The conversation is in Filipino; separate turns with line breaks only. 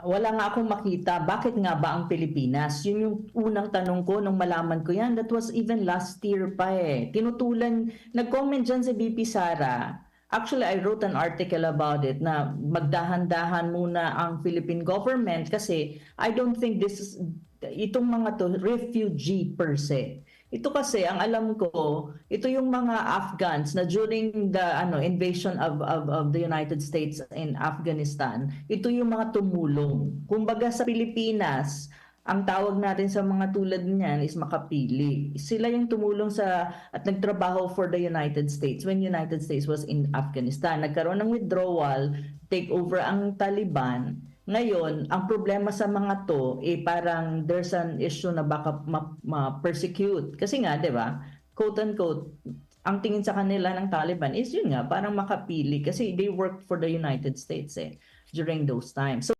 Wala nga akong makita, bakit nga ba ang Pilipinas? Yun yung unang tanong ko nung malaman ko yan. That was even last year pa eh. Tinutulan, nag-comment dyan si VP Sara. Actually, I wrote an article about it na magdahan-dahan muna ang Philippine government kasi I don't think this is, itong mga to, refugee per se. Ito kasi, ang alam ko, ito yung mga Afghans na during the invasion of the United States in Afghanistan, ito yung mga tumulong. Kumbaga sa Pilipinas, ang tawag natin sa mga tulad niyan is makapili. Sila yung tumulong sa at nagtrabaho for the United States when United States was in Afghanistan. Nagkaroon ng withdrawal, take over ang Taliban. Ngayon, ang problema sa mga to, parang there's an issue na baka ma-persecute. Kasi nga, di ba, quote-unquote, ang tingin sa kanila ng Taliban is yun nga, parang makapili kasi they worked for the United States during those times. So,